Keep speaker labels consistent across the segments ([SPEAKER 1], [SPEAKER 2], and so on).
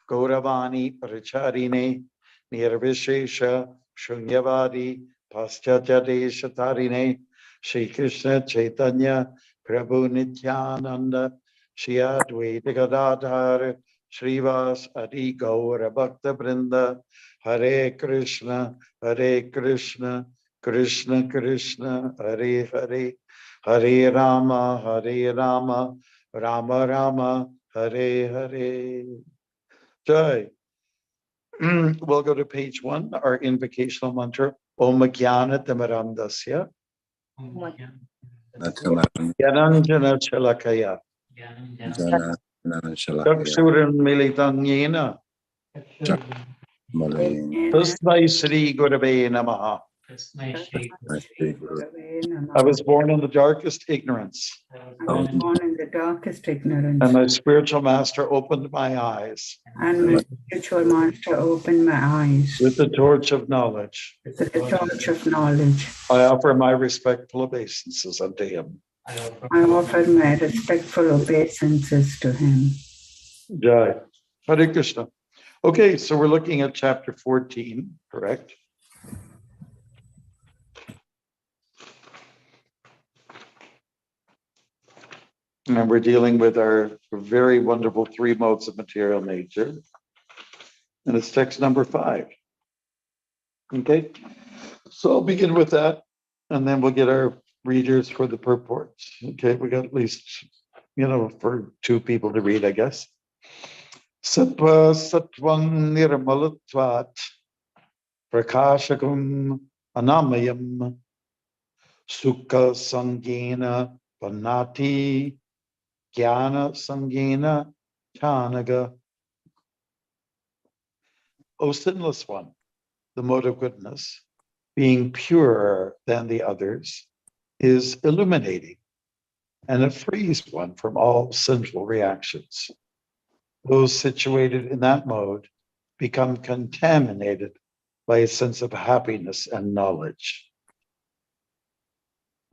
[SPEAKER 1] Gauravani Paricharine Nirvishesha Shunyavadi Paschatadesha Tarine Shri Krishna Chaitanya Prabhu Nityananda Shri Advaita Gadadhar Srivas Adi Gaura Bhakta Brinda Hare Krishna Krishna Krishna Hare Hare Hare Rama Rama Rama Hare Hare. Jai. We'll go to page 1, our invocational mantra. Om Jnana Timirandasya Yananjana Chalakaya Chakshuran Militan Yena Tasmai Sri Gurave Namaha. I was born in the darkest ignorance.
[SPEAKER 2] In the darkest ignorance.
[SPEAKER 1] And my spiritual master opened my eyes.
[SPEAKER 2] And my spiritual master opened my eyes.
[SPEAKER 1] With the torch of knowledge.
[SPEAKER 2] With the torch of knowledge.
[SPEAKER 1] I offer my respectful obeisances unto him.
[SPEAKER 2] I offer my respectful obeisances to him.
[SPEAKER 1] Jai. Hare Krishna. Okay, so we're looking at chapter 14, correct? And we're dealing with our very wonderful 3 modes of material nature. And it's text number 5. Okay, so I'll begin with that, and then we'll get our readers for the purports. Okay, we got at least, for 2 people to read, I guess. Sattva Sattvang Nirmalatvat Prakashakam Anamayam Sukha Sangena Panati Jnana Sangena Chanaga. O sinless one, the mode of goodness, being purer than the others, is illuminating, and it frees one from all sinful reactions. Those situated in that mode become contaminated by a sense of happiness and knowledge.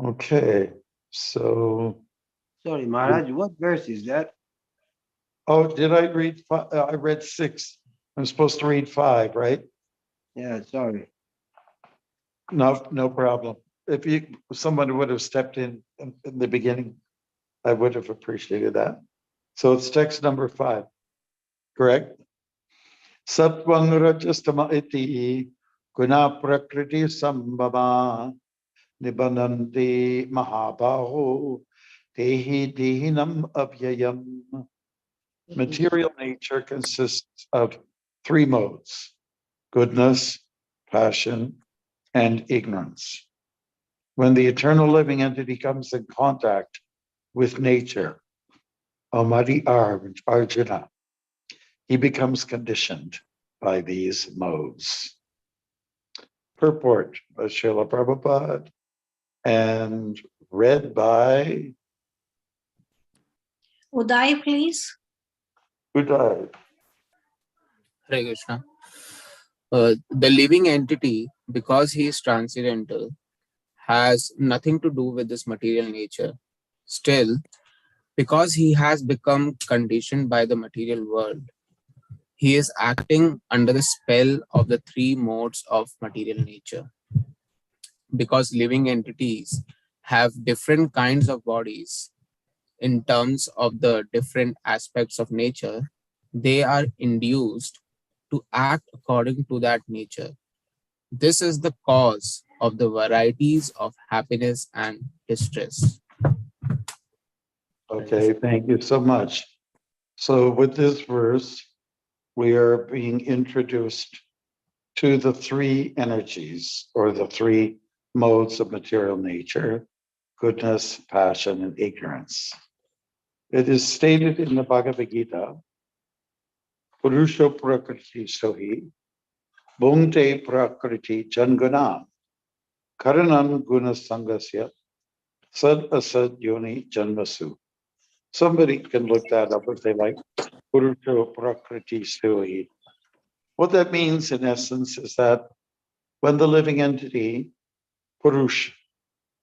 [SPEAKER 1] Okay, so...
[SPEAKER 3] Sorry, Maharaj, what verse is that?
[SPEAKER 1] Oh, did I read 5? I read 6. I'm supposed to read 5, right?
[SPEAKER 3] Yeah, sorry.
[SPEAKER 1] No problem. If someone would have stepped in the beginning, I would have appreciated that. So it's text number 5, correct? Sattvang rajastama iti guna prakriti sambhava nibananti mahabaho dehi dehinam avyayam. Material nature consists of 3 modes: goodness, passion, and ignorance. When the eternal living entity comes in contact with nature, Amari Arjuna, he becomes conditioned by these modes. Purport by Srila Prabhupada and read by
[SPEAKER 4] Uday, please.
[SPEAKER 1] Uday.
[SPEAKER 5] Hare Krishna. The living entity, because he is transcendental, has nothing to do with this material nature. Still, because he has become conditioned by the material world, he is acting under the spell of the 3 modes of material nature. Because living entities have different kinds of bodies in terms of the different aspects of nature, they are induced to act according to that nature. This is the cause of the varieties of happiness and distress.
[SPEAKER 1] Okay, thank you so much. So with this verse, we are being introduced to the 3 energies, or the 3 modes of material nature: goodness, passion, and ignorance. It is stated in the Bhagavad Gita, Purusha Prakriti Sohi, Bhungte Prakriti Janganam, Karanan Guna Sangasya, Sad Asad Yoni Janmasu. Somebody can look that up if they like. Purusha Prakriti Sohi. What that means, in essence, is that when the living entity, Purush,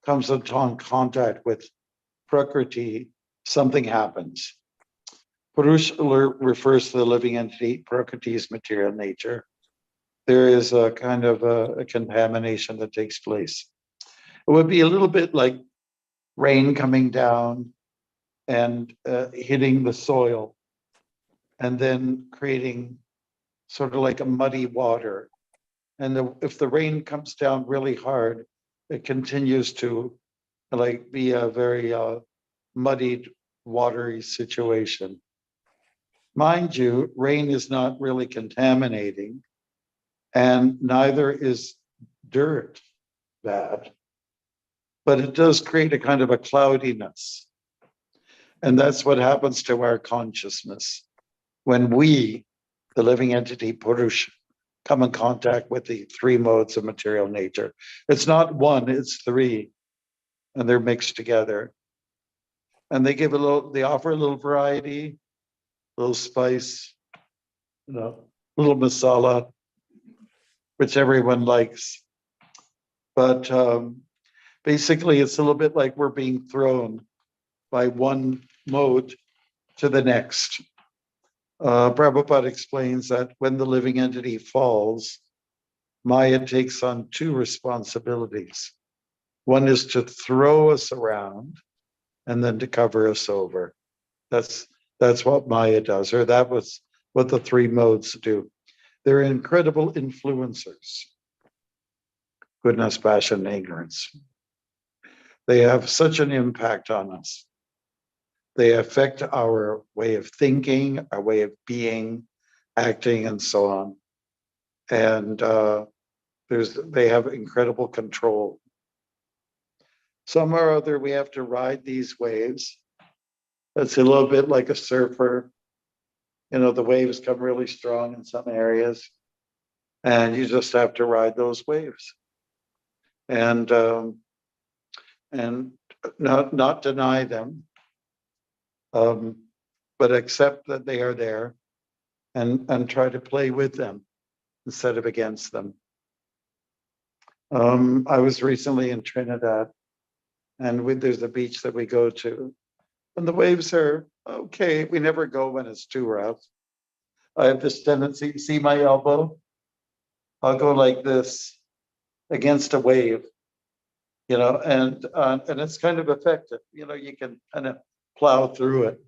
[SPEAKER 1] comes into contact with Prakriti, something happens. Purusha refers to the living entity, Prakriti's material nature. There is a kind of a contamination that takes place. It would be a little bit like rain coming down and hitting the soil and then creating sort of like a muddy water. And if the rain comes down really hard, it continues to like be a very muddied, watery situation. Mind you, rain is not really contaminating, and neither is dirt bad, but it does create a kind of a cloudiness. And that's what happens to our consciousness when we, the living entity Purusha, come in contact with the three modes of material nature. It's not one, it's three, and they're mixed together. And they offer a little variety, a little spice, a little masala, which everyone likes. But basically, it's a little bit like we're being thrown by one mode to the next. Prabhupada explains that when the living entity falls, Maya takes on two responsibilities. One is to throw us around and then to cover us over. That's what Maya does, or that was what the three modes do. They're incredible influencers. Goodness, passion, and ignorance. They have such an impact on us. They affect our way of thinking, our way of being, acting, and so on. And they have incredible control. Somehow or other, we have to ride these waves. It's a little bit like a surfer. The waves come really strong in some areas, and you just have to ride those waves. And not deny them, but accept that they are there, and try to play with them instead of against them. I was recently in Trinidad, and there's a beach that we go to, and the waves are okay. We never go when it's too rough. I have this tendency, see my elbow? I'll go like this against a wave, and it's kind of effective. You can kind of plow through it.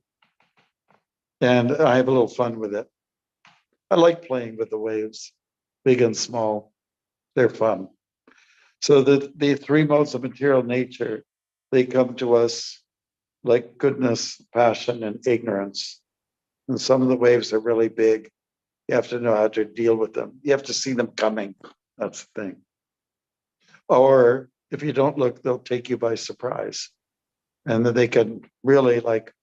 [SPEAKER 1] And I have a little fun with it. I like playing with the waves, big and small. They're fun. So the three modes of material nature, they come to us like goodness, passion, and ignorance. And some of the waves are really big. You have to know how to deal with them. You have to see them coming. That's the thing. Or if you don't look, they'll take you by surprise. And then they can really, like,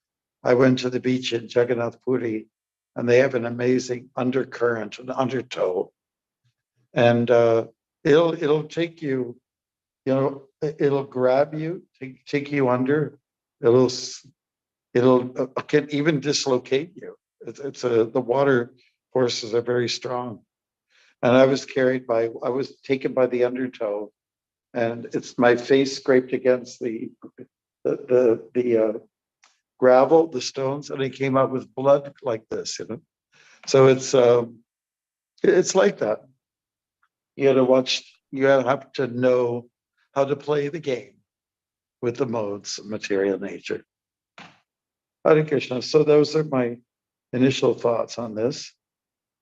[SPEAKER 1] I went to the beach in Jagannath Puri, and they have an amazing undercurrent, an undertow. And it'll take you, it'll grab you, take you under. It'll can even dislocate you. The water forces are very strong. And I was taken by the undertow, and it's my face scraped against the gravel, the stones, and it came out with blood like this, So it's like that. You have to know how to play the game with the modes of material nature. Hare Krishna. So those are my initial thoughts on this.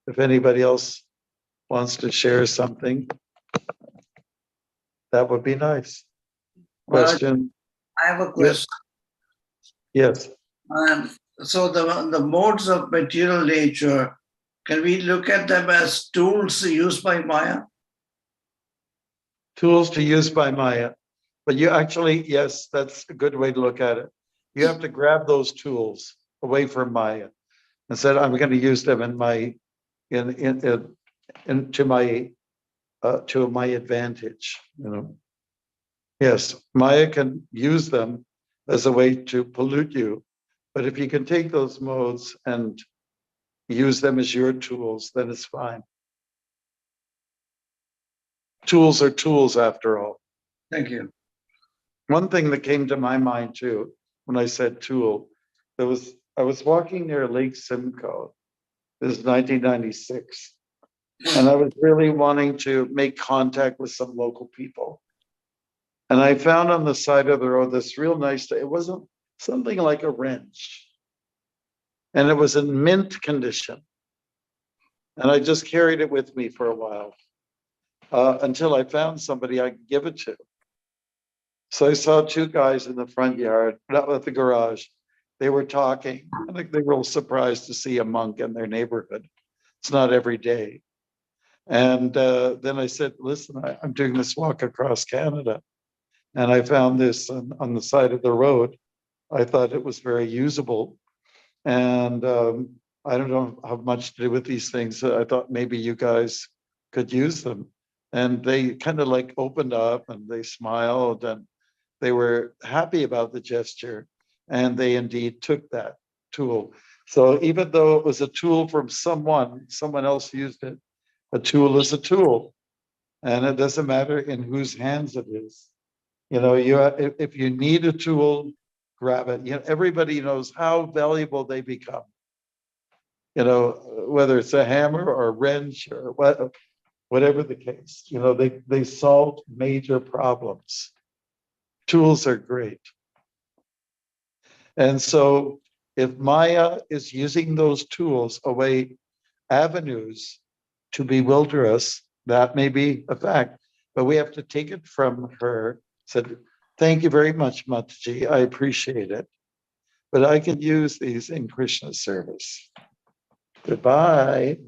[SPEAKER 1] If anybody else wants to share something, that would be nice. Question?
[SPEAKER 4] I have a question.
[SPEAKER 1] Yes.
[SPEAKER 4] So the modes of material nature, can we look at them as tools used by Maya?
[SPEAKER 1] Tools to use by Maya. But you actually, yes, that's a good way to look at it. You have to grab those tools away from Maya and said, I'm going to use them to my advantage. Yes, Maya can use them as a way to pollute you, but if you can take those modes and use them as your tools, then it's fine. Tools are tools after all.
[SPEAKER 4] Thank you.
[SPEAKER 1] One thing that came to my mind too, when I said tool, there was I was walking near Lake Simcoe. This is 1996. And I was really wanting to make contact with some local people. And I found on the side of the road this real nice, it wasn't something like a wrench. And it was in mint condition. And I just carried it with me for a while until I found somebody I could give it to. So I saw two guys in the front yard, not at the garage. They were talking. I think they were surprised to see a monk in their neighborhood. It's not every day. And then I said, listen, I'm doing this walk across Canada. And I found this on the side of the road. I thought it was very usable. And I don't know how much to do with these things. I thought maybe you guys could use them. And they kind of like opened up and they smiled and they were happy about the gesture. And they indeed took that tool. So even though it was a tool from someone else used it. A tool is a tool. And it doesn't matter in whose hands it is. You know, if you need a tool, grab it. You know, everybody knows how valuable they become. You know, whether it's a hammer or a wrench or whatever the case, you know, they solve major problems. Tools are great. And so if Maya is using those tools away avenues to bewilder us, that may be a fact, but we have to take it from her. Said, thank you very much, Mataji. I appreciate it. But I can use these in Krishna service. Goodbye.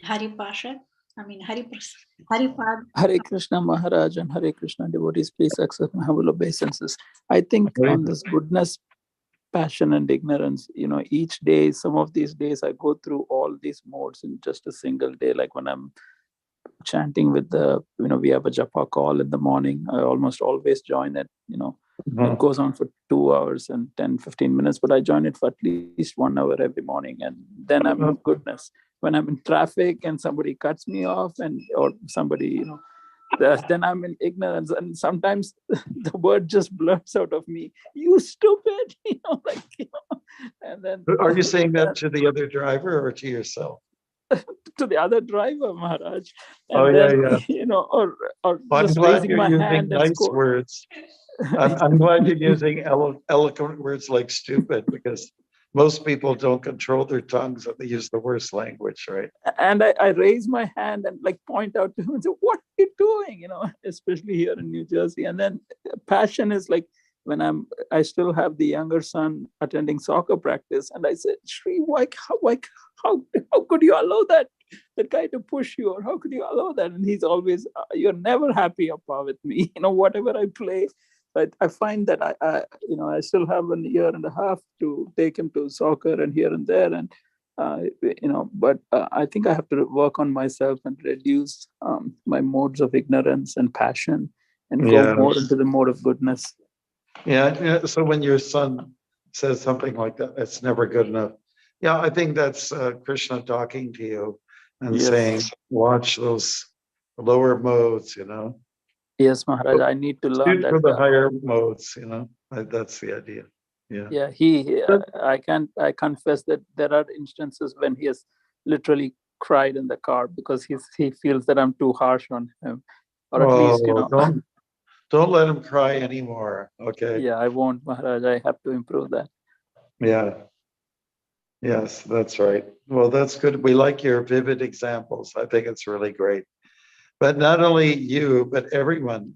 [SPEAKER 6] Hari Pasha, Haripad.
[SPEAKER 7] Hare Krishna Maharaj and Hare Krishna devotees, please accept my humble obeisances. I think on this goodness, passion and ignorance, you know, each day, some of these days I go through all these modes in just a single day. Like when I'm chanting with the, you know, we have a japa call in the morning. I almost always join it, you know. It goes on for 2 hours and 10-15 minutes, but I join it for at least 1 hour every morning. And then I'm in goodness. When I'm in traffic and somebody cuts me off or somebody, you know, then I'm in ignorance. And sometimes the word just blurts out of me, you stupid, you know, like, you know, and then.
[SPEAKER 1] Are you saying that to the other driver or to yourself?
[SPEAKER 7] To the other driver, Maharaj. And
[SPEAKER 1] Oh,
[SPEAKER 7] then,
[SPEAKER 1] yeah.
[SPEAKER 7] you know, or
[SPEAKER 1] I'm
[SPEAKER 7] just
[SPEAKER 1] glad
[SPEAKER 7] raising
[SPEAKER 1] you're
[SPEAKER 7] my
[SPEAKER 1] using
[SPEAKER 7] hand and
[SPEAKER 1] nice
[SPEAKER 7] score.
[SPEAKER 1] words. I'm glad you're using eloquent words like stupid, because most people don't control their tongues and they use the worst language, right?
[SPEAKER 7] And I raise my hand and like point out to him and say, what are you doing? You know, especially here in New Jersey. And then passion is like when I still have the younger son attending soccer practice. And I said, Shri, how could you allow that guy to push you? Or how could you allow that? And he's always, you're never happy, Appa, with me. You know, whatever I play, I find that I still have 1.5 years to take him to soccer and here and there, and but I think I have to work on myself and reduce my modes of ignorance and passion, and go more into the mode of goodness.
[SPEAKER 1] Yeah. So when your son says something like that, it's never good enough. Yeah, I think that's Krishna talking to you and saying, watch those lower modes, you know.
[SPEAKER 7] Yes, Maharaj, I need to learn
[SPEAKER 1] Shoot for
[SPEAKER 7] that.
[SPEAKER 1] the higher modes, you know. That's the idea. Yeah.
[SPEAKER 7] Yeah, I confess that there are instances when he has literally cried in the car because he feels that I'm too harsh on him, or at least, you know.
[SPEAKER 1] Don't let him cry anymore. Okay.
[SPEAKER 7] Yeah, I won't, Maharaj. I have to improve that.
[SPEAKER 1] Yeah. Yes, that's right. Well, that's good. We like your vivid examples. I think it's really great. But not only you, but everyone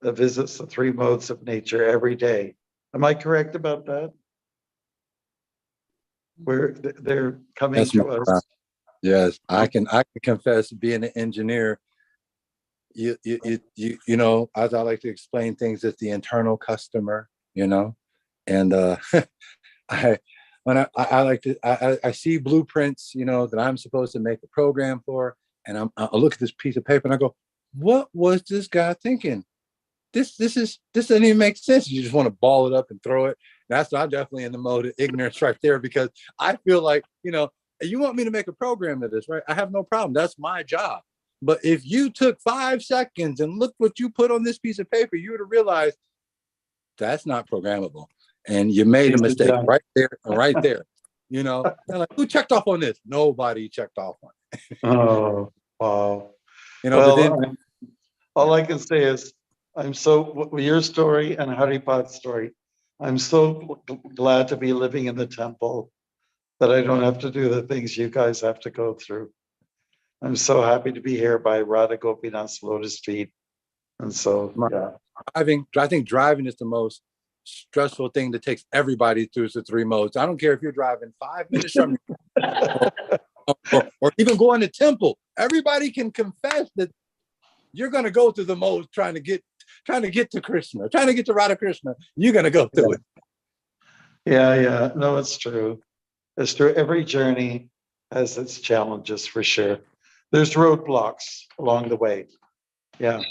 [SPEAKER 1] that visits the three modes of nature every day. Am I correct about that? Where they're coming to us.
[SPEAKER 8] Yes, I can confess, being an engineer, you know, as I like to explain things, as the internal customer, you know, and I see blueprints, you know, that I'm supposed to make a program for, and I look at this piece of paper and I go, what was this guy thinking? This doesn't even make sense. You just want to ball it up and throw it. I'm definitely in the mode of ignorance right there, because I feel like, you know, you want me to make a program of this, right? I have no problem. That's my job. But if you took 5 seconds and looked what you put on this piece of paper, you would have realized that's not programmable. And you made a mistake right there, right there. You know, and like, who checked off on this? Nobody checked off on it.
[SPEAKER 1] Oh, wow.
[SPEAKER 8] You know,
[SPEAKER 1] Well,
[SPEAKER 8] but then
[SPEAKER 1] all I can say is, I'm so, with your story and Haripad's story, I'm so glad to be living in the temple that I don't have to do the things you guys have to go through. I'm so happy to be here by Radha Gopinath's lotus feet. And so, yeah.
[SPEAKER 8] I think driving is the most stressful thing that takes everybody through the 3 modes. I don't care if you're driving 5 minutes from or even going to temple. Everybody can confess that you're going to go through the modes trying to get to Krishna, trying to get to Radha Krishna. You're going to go through it.
[SPEAKER 1] Yeah. No, it's true. It's true. Every journey has its challenges for sure. There's roadblocks along the way. Yeah.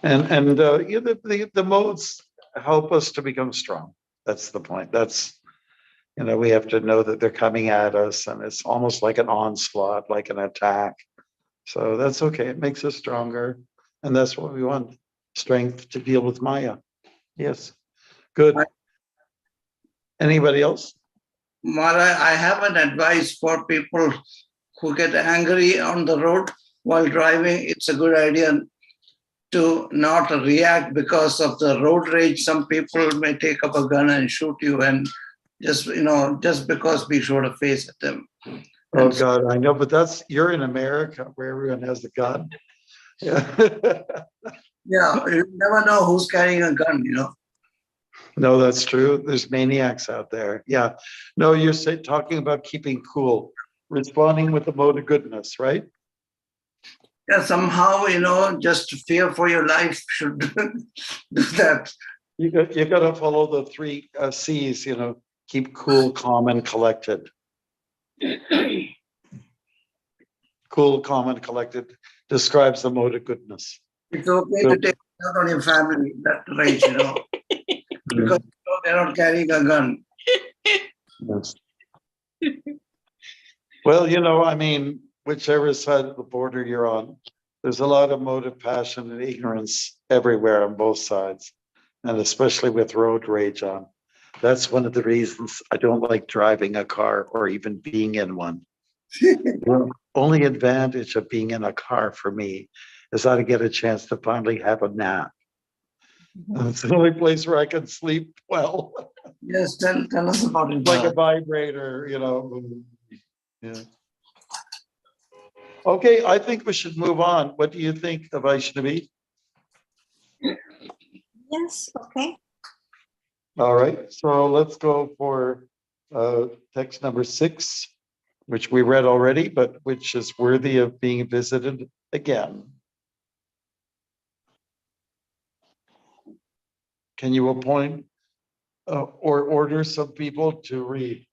[SPEAKER 1] And you know, the modes help us to become strong. That's the point. That's, you know, we have to know that they're coming at us and it's almost like an onslaught, like an attack. So that's okay. It makes us stronger. And that's what we want, strength to deal with Maya. Yes. Good. Anybody else?
[SPEAKER 4] Maharaj, I have an advice for people who get angry on the road while driving. It's a good idea to not react because of the road rage. Some people may take up a gun and shoot you, and just because be sure to face at them.
[SPEAKER 1] Oh God, I know, but you're in America where everyone has a gun. Yeah.
[SPEAKER 4] Yeah, you never know who's carrying a gun,
[SPEAKER 1] No, that's true. There's maniacs out there. Yeah. No, you're talking about keeping cool, responding with the mode of goodness, right?
[SPEAKER 4] Yeah, somehow, just fear for your life should do that.
[SPEAKER 1] You got to follow the 3 C's, keep cool, calm, and collected. Cool, calm, and collected describes the mode of goodness.
[SPEAKER 4] It's okay to take it out on your family, that rage, because they're not carrying a gun.
[SPEAKER 1] Yes. Well, I mean, whichever side of the border you're on, there's a lot of motive, passion, and ignorance everywhere on both sides, and especially with road rage on. That's one of the reasons I don't like driving a car or even being in one. The only advantage of being in a car for me is I get a chance to finally have a nap. And it's the only place where I can sleep well.
[SPEAKER 4] Yes, tell us about it.
[SPEAKER 1] Like a vibrator, Yeah. Okay, I think we should move on. What do you think, Vaishnavi?
[SPEAKER 6] Yes, okay.
[SPEAKER 1] All right, so let's go for text number 6, which we read already, but which is worthy of being visited again. Can you appoint or order some people to read?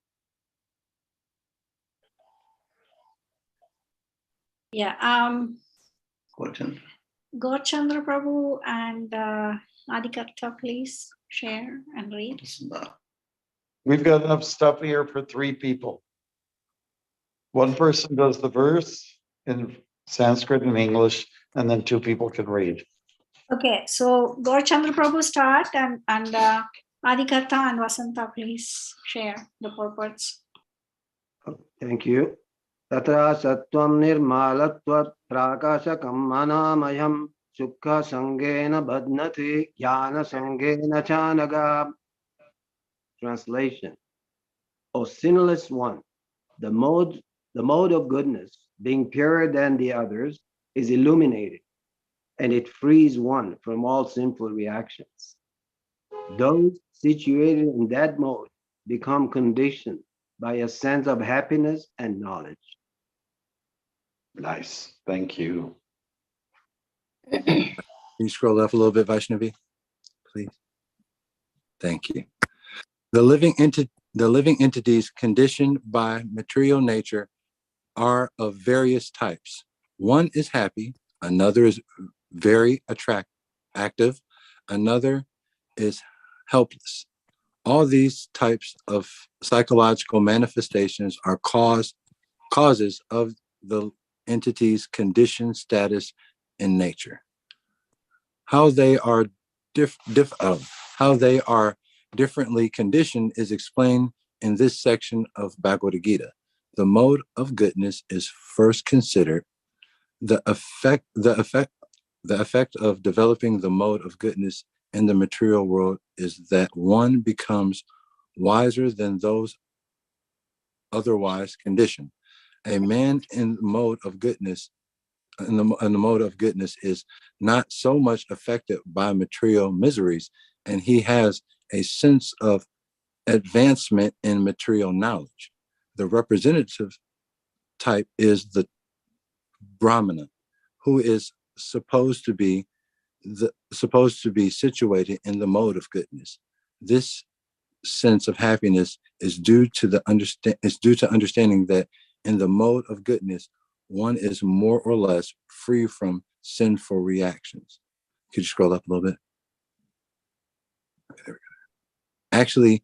[SPEAKER 6] Yeah. Gaurchandra Prabhu and Adikarta, please share and read.
[SPEAKER 1] We've got enough stuff here for 3 people. One person does the verse in Sanskrit and English, and then 2 people can read.
[SPEAKER 6] Okay, so Gaurchandra Prabhu start and Adikarta and Vasanta, please share the purports.
[SPEAKER 3] Thank you. Tatra sattvam nirmalatvat prakashakam manamayam sukha sangena badnati jnana sangena chanaga. Translation. O sinless one, the mode of goodness, being purer than the others, is illuminated, and it frees one from all sinful reactions. Those situated in that mode become conditioned by a sense of happiness and knowledge.
[SPEAKER 1] Nice, thank you.
[SPEAKER 8] Can you scroll up a little bit, Vaishnavi, please? Thank you. The living entities conditioned by material nature are of various types. One is happy, another is very active, another is helpless. All these types of psychological manifestations are caused causes of the entity's condition, status, and nature. How they are how they are differently conditioned is explained in this section of Bhagavad Gita. The mode of goodness is first considered. The effect of developing the mode of goodness in the material world is that one becomes wiser than those otherwise conditioned. A man in the mode of goodness, in the mode of goodness, is not so much affected by material miseries, and he has a sense of advancement in material knowledge. The representative type is the Brahmana, who is supposed to be situated in the mode of goodness. This sense of happiness is due to understanding that in the mode of goodness, one is more or less free from sinful reactions. Could you scroll up a little bit? Okay, there we go. Actually,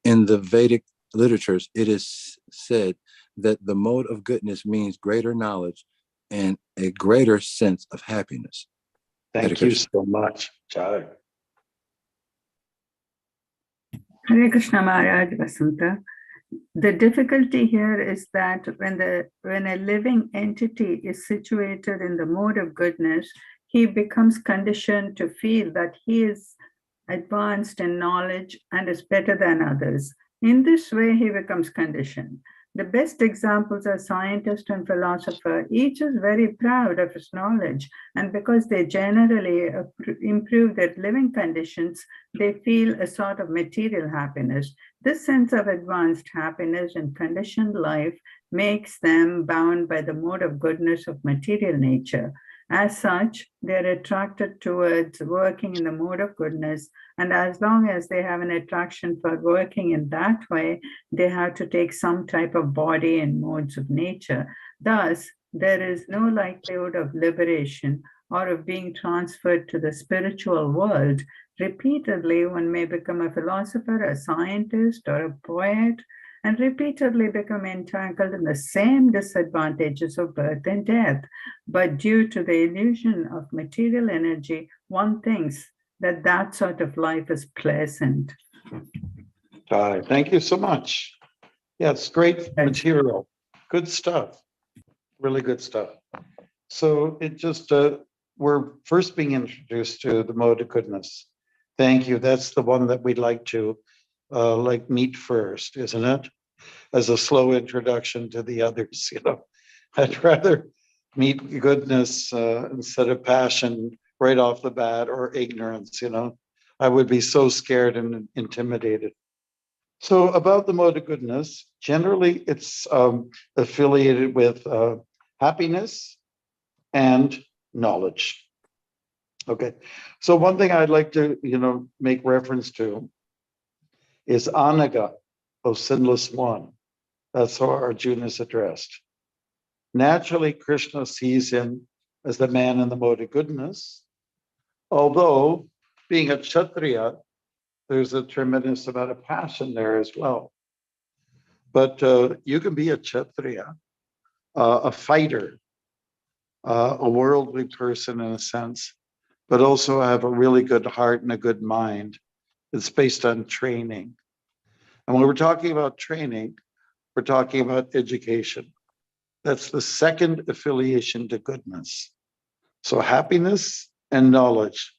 [SPEAKER 8] in the Vedic literatures, it is said that the mode of goodness means greater knowledge and a greater sense of happiness.
[SPEAKER 1] Thank you so much, Jai.
[SPEAKER 2] Hare Krishna Maharaj Vasanta. The difficulty here is that when a living entity is situated in the mode of goodness, he becomes conditioned to feel that he is advanced in knowledge and is better than others. In this way, he becomes conditioned. The best examples are scientist and philosopher. Each is very proud of his knowledge, and because they generally improve their living conditions, they feel a sort of material happiness. This sense of advanced happiness and conditioned life makes them bound by the mode of goodness of material nature. As such, they are attracted towards working in the mode of goodness, and as long as they have an attraction for working in that way, they have to take some type of body and modes of nature. Thus, there is no likelihood of liberation or of being transferred to the spiritual world. Repeatedly, one may become a philosopher, a scientist, or a poet, and repeatedly become entangled in the same disadvantages of birth and death. But due to the illusion of material energy, one thinks that that sort of life is pleasant.
[SPEAKER 1] Jai, thank you so much. Yeah, it's great material. Good stuff. Really good stuff. So it just, we're first being introduced to the mode of goodness. Thank you. That's the one that we'd like to meet first, isn't it? As a slow introduction to the others, I'd rather meet goodness instead of passion right off the bat, or ignorance, I would be so scared and intimidated. So about the mode of goodness, generally it's affiliated with happiness and knowledge. Okay, so one thing I'd like to, make reference to is Anaga, O sinless one. That's how Arjuna is addressed. Naturally, Krishna sees him as the man in the mode of goodness, although being a Kshatriya, there's a tremendous amount of passion there as well. But you can be a Kshatriya, a fighter, a worldly person in a sense, but also have a really good heart and a good mind. It's based on training. And when we're talking about training, we're talking about education. That's the second affiliation to goodness. So happiness and knowledge,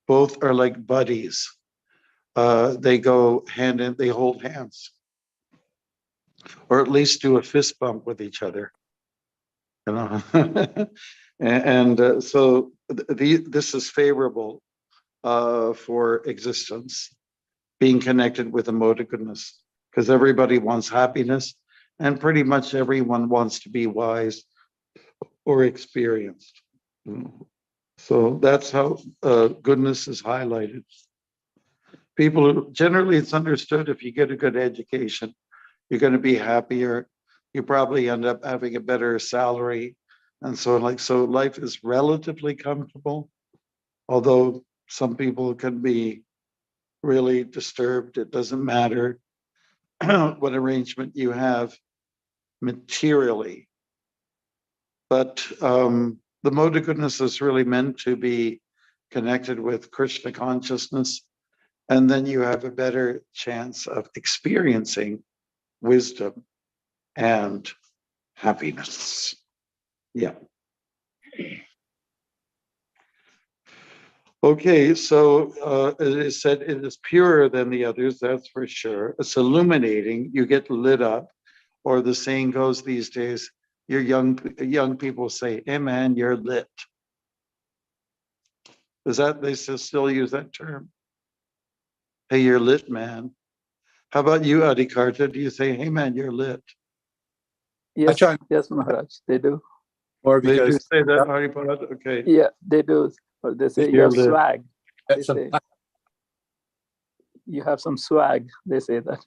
[SPEAKER 1] both are like buddies. They go hand in, they hold hands, or at least do a fist bump with each other. And so this is favorable for existence, being connected with the mode of goodness, because everybody wants happiness, and pretty much everyone wants to be wise or experienced. So that's how goodness is highlighted. People, generally it's understood, if you get a good education, you're going to be happier. You probably end up having a better salary. And so life is relatively comfortable, although some people can be really disturbed. It doesn't matter what arrangement you have. materially. But the mode of goodness is really meant to be connected with Krishna consciousness. And then you have a better chance of experiencing wisdom and happiness. Yeah. Okay, so it is said it is purer than the others, that's for sure. It's illuminating, you get lit up, or the saying goes these days, your young people say, "Hey man, you're lit." Is that they still use that term? Hey, you're lit, man. How about you, Adikarta? Do you say, "Hey man, you're lit"?
[SPEAKER 7] Yes,
[SPEAKER 8] try
[SPEAKER 7] yes, Maharaj, they do.
[SPEAKER 8] more
[SPEAKER 1] They do
[SPEAKER 8] because
[SPEAKER 1] say that, Haripad? Okay.
[SPEAKER 7] Yeah, they do. Or they say you
[SPEAKER 1] You're
[SPEAKER 7] have
[SPEAKER 1] lit.
[SPEAKER 7] swag. They
[SPEAKER 8] some,
[SPEAKER 7] say you have some swag. They say that.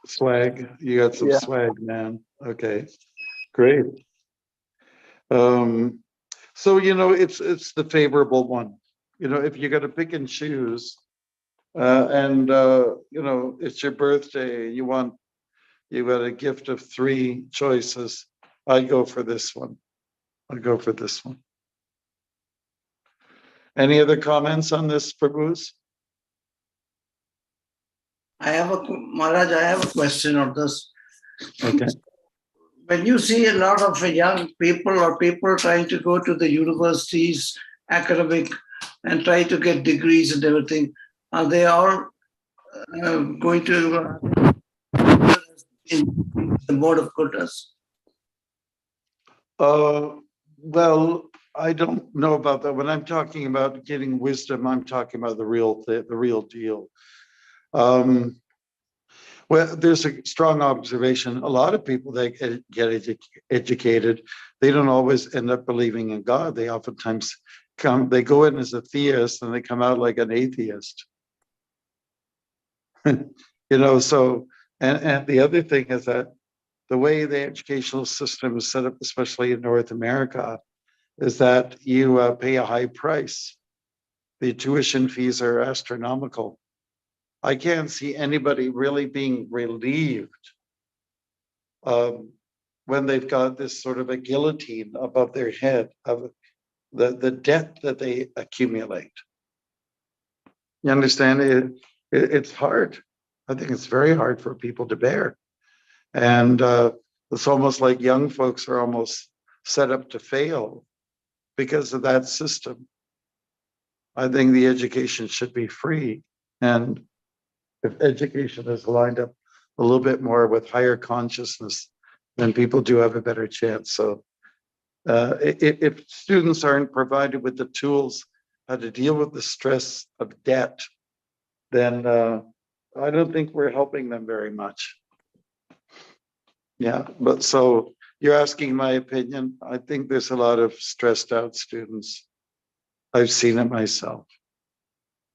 [SPEAKER 1] Swag. You got some
[SPEAKER 7] Yeah.
[SPEAKER 1] swag, man. Okay. Great. So it's the favorable one. If you got to pick and choose, and it's your birthday, you got a gift of 3 choices. I'd go for this one. Any other comments on this, Prabhus?
[SPEAKER 4] Maharaj, I have a question on this.
[SPEAKER 1] Okay.
[SPEAKER 4] When you see a lot of young people or people trying to go to the universities, academic, and try to get degrees and everything, are they all going to in the mode of goodness?
[SPEAKER 1] Well, I don't know about that. When I'm talking about getting wisdom, I'm talking about the real deal. Well, there's a strong observation. A lot of people that get educated, they don't always end up believing in God. They oftentimes they go in as a theist and they come out like an atheist. So, and the other thing is that the way the educational system is set up, especially in North America, is that you pay a high price. The tuition fees are astronomical. I can't see anybody really being relieved when they've got this sort of a guillotine above their head of the debt that they accumulate. You understand? It's hard. I think it's very hard for people to bear. And it's almost like young folks are almost set up to fail because of that system. I think the education should be free. And if education is lined up a little bit more with higher consciousness, then people do have a better chance. So if students aren't provided with the tools how to deal with the stress of debt, then I don't think we're helping them very much. Yeah, but so you're asking my opinion. I think there's a lot of stressed out students. I've seen it myself.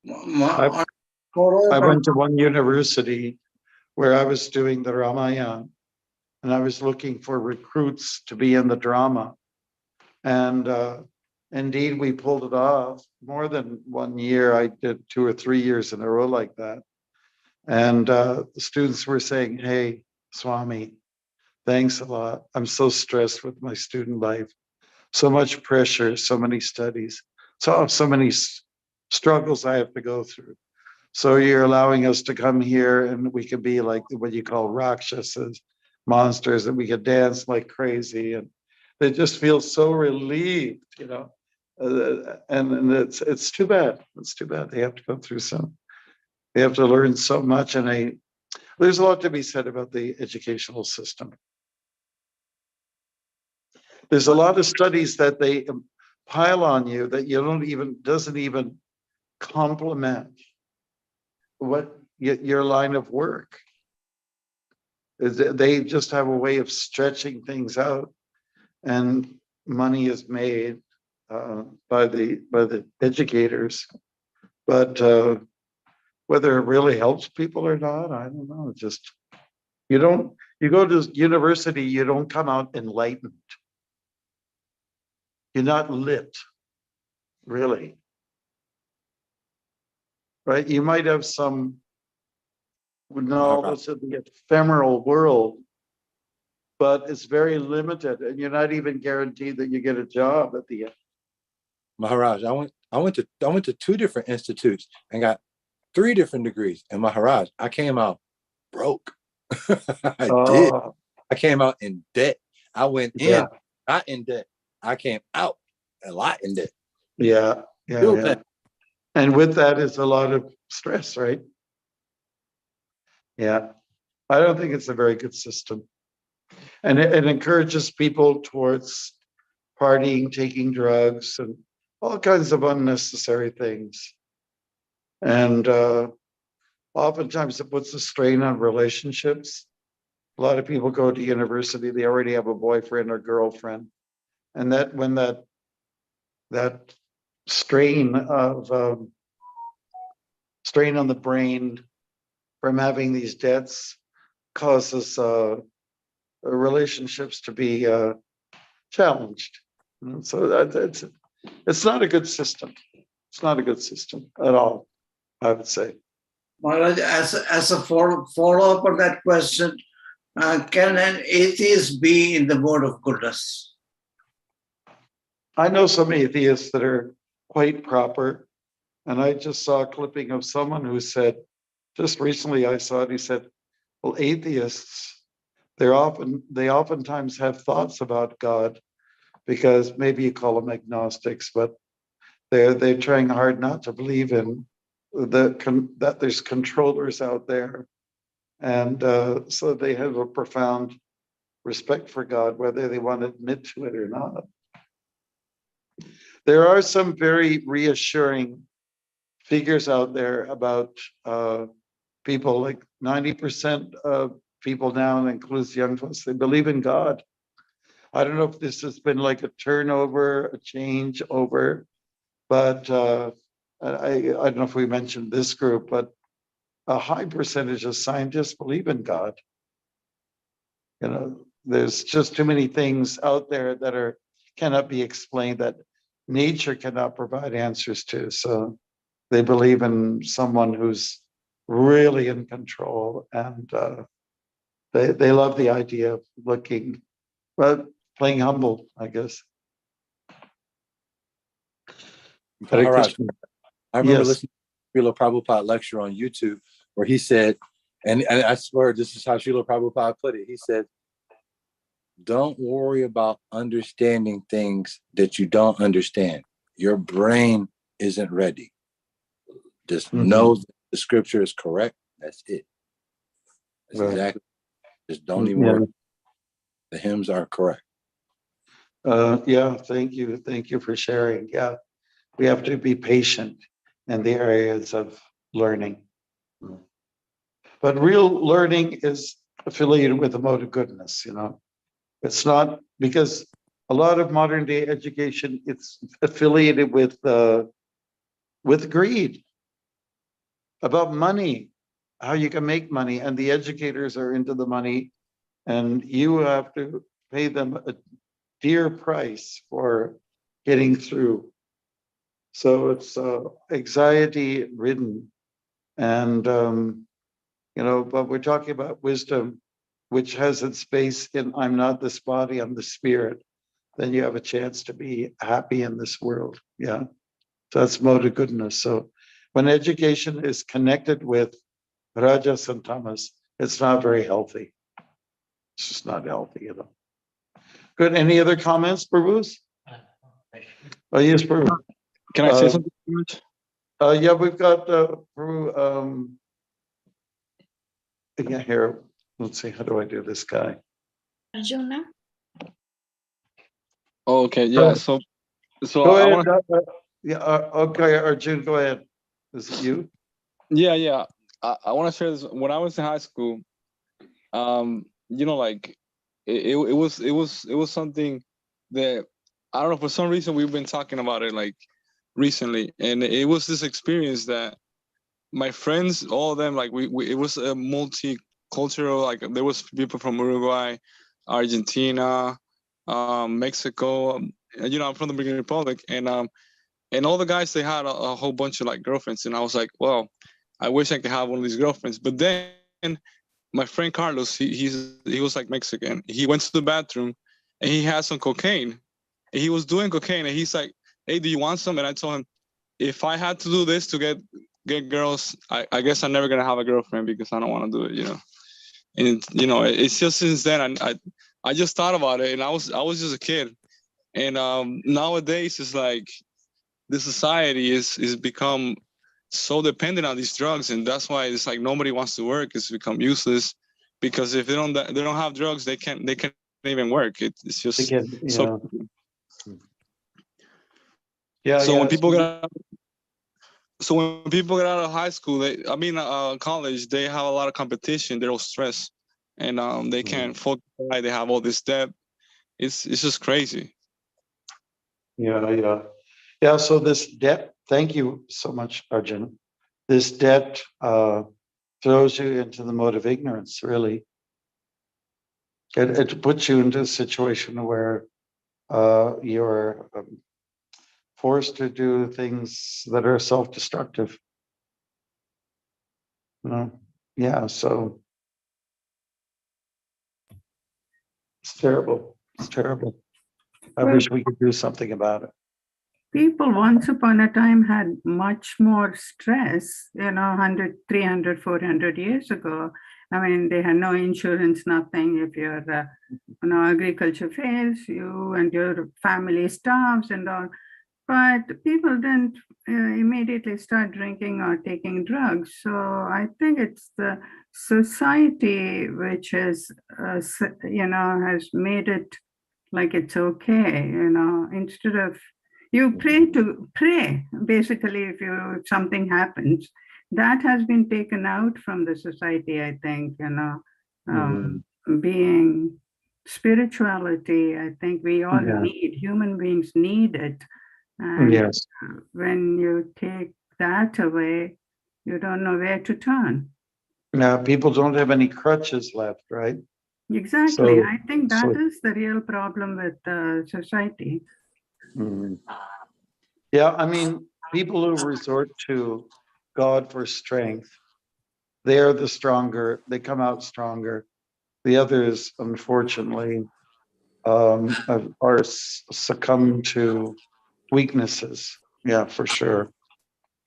[SPEAKER 1] I went to one university where I was doing the Ramayana, and I was looking for recruits to be in the drama. And indeed, we pulled it off. More than 1 year, I did 2 or 3 years in a row like that. And the students were saying, "Hey, Swami, thanks a lot. I'm so stressed with my student life. So much pressure, so many studies, so many struggles I have to go through. So you're allowing us to come here and we could be like what you call rakshasas, monsters, and we could dance like crazy." And they just feel so relieved, and it's too bad. It's too bad they have to go through they have to learn so much. And there's a lot to be said about the educational system. There's a lot of studies that they pile on you that doesn't even complement what your line of work is. They just have a way of stretching things out, and money is made by the educators. But whether it really helps people or not, I don't know. Just you go to university, you don't come out enlightened. You're not lit, really. Right? You might have some knowledge of the ephemeral world, but it's very limited, and you're not even guaranteed that you get a job at the end.
[SPEAKER 8] Maharaj, I went to 2 different institutes and got 3 different degrees. And Maharaj, I came out broke. I did. I came out in debt. I went in, not in debt. I came out a lot in debt.
[SPEAKER 1] Yeah. And with that is a lot of stress, right? Yeah. I don't think it's a very good system. And it encourages people towards partying, taking drugs, and all kinds of unnecessary things. And oftentimes it puts a strain on relationships. A lot of people go to university, they already have a boyfriend or girlfriend. And that when that strain of strain on the brain from having these debts causes relationships to be challenged. And so it's not a good system. It's not a good system at all, I would say.
[SPEAKER 4] Maharaj, as a follow-up on that question, can an atheist be in the mode of goodness?
[SPEAKER 1] I know some atheists that are quite proper. And I just saw a clipping of someone who said, just recently I saw it, he said, well, atheists, they oftentimes have thoughts about God, because maybe you call them agnostics, but they're trying hard not to believe in that there's controllers out there. And so they have a profound respect for God, whether they want to admit to it or not. There are some very reassuring figures out there about people, like 90% of people now, and includes young folks, they believe in God. I don't know if this has been like a turnover, a change over, but I don't know if we mentioned this group, but a high percentage of scientists believe in God. You know, there's just too many things out there that cannot be explained, that nature cannot provide answers to. So they believe in someone who's really in control, and they love the idea of playing humble, I guess.
[SPEAKER 8] Maharaj, I remember
[SPEAKER 1] Yes.
[SPEAKER 8] listening to Srila Prabhupada lecture on YouTube where he said, and I swear this is how Srila Prabhupada put it. He said, don't worry about understanding things that you don't understand. Your brain isn't ready. Just know that the scripture is correct. That's it. That's exactly. Just don't even worry. The hymns are correct.
[SPEAKER 1] Yeah, thank you. Thank you for sharing. Yeah, we have to be patient in the areas of learning. But real learning is affiliated with the mode of goodness, you know. It's not, because a lot of modern day education, it's affiliated with greed, about money, how you can make money, and the educators are into the money, and you have to pay them a dear price for getting through. So it's anxiety ridden, and you know, but we're talking about wisdom, which has its base in I'm not this body, I'm the spirit. Then you have a chance to be happy in this world. Yeah. So that's mode of goodness. So when education is connected with rajas and tamas, it's not very healthy. It's just not healthy, you know. Good. Any other comments, Prabhus? Oh, yes, Prabhu.
[SPEAKER 9] Can I say something?
[SPEAKER 1] Yeah, we've got Prabhu. Yeah, here. Let's see. How do I do this guy?
[SPEAKER 6] Arjuna.
[SPEAKER 9] Okay, yeah. So
[SPEAKER 1] Go
[SPEAKER 9] I
[SPEAKER 1] ahead.
[SPEAKER 9] want.
[SPEAKER 1] Yeah. Okay, Arjun, go ahead. Is it you?
[SPEAKER 9] Yeah. I want to share this. When I was in high school, you know, like it was something that I don't know, for some reason we've been talking about it like recently, and it was this experience that my friends, all of them, like we it was a multicultural, like there was people from Uruguay, Argentina, Mexico, you know, I'm from the Dominican Republic, and all the guys, they had a whole bunch of like girlfriends, and I was like, well, I wish I could have one of these girlfriends. But then my friend Carlos, he was like Mexican. He went to the bathroom and he had some cocaine. And he was doing cocaine and he's like, "Hey, do you want some?" And I told him, if I had to do this to get girls, I guess I'm never gonna have a girlfriend because I don't want to do it, you know. And you know, it's just since then I just thought about it, and I was just a kid. And nowadays it's like the society is become so dependent on these drugs, and that's why it's like nobody wants to work. It's become useless because if they don't have drugs, they can't even work. It's just
[SPEAKER 1] Again,
[SPEAKER 9] so.
[SPEAKER 1] Yeah,
[SPEAKER 9] So
[SPEAKER 1] yeah.
[SPEAKER 9] when people get out of high school, college, they have a lot of competition. They're all stressed, and they can't focus. They have all this debt. It's just crazy.
[SPEAKER 1] Yeah, yeah. So this debt, thank you so much, Arjun. This debt throws you into the mode of ignorance, really. It puts you into a situation where you're forced to do things that are self-destructive. You know? Yeah, so it's terrible. It's terrible. I
[SPEAKER 2] Well,
[SPEAKER 1] wish we could do something about it.
[SPEAKER 2] people once upon a time had much more stress, 100, 300, 400 years ago. I mean, they had no insurance, nothing. If your agriculture fails, you and your family starves and all. But people didn't immediately start drinking or taking drugs. So I think it's the society which is, has made it like it's okay, instead of you pray, basically, if something happens, that has been taken out from the society, I think, being spirituality, I think we all
[SPEAKER 1] Yeah.
[SPEAKER 2] need, human beings need it. And
[SPEAKER 1] Yes.
[SPEAKER 2] when you take that away, you don't know where to turn.
[SPEAKER 1] Now people don't have any crutches left, right?
[SPEAKER 2] Exactly.
[SPEAKER 1] So,
[SPEAKER 2] I think that is the real problem with society.
[SPEAKER 1] Yeah, I mean, people who resort to God for strength, they are the stronger, they come out stronger. The others, unfortunately, are succumb to weaknesses. Yeah, for sure.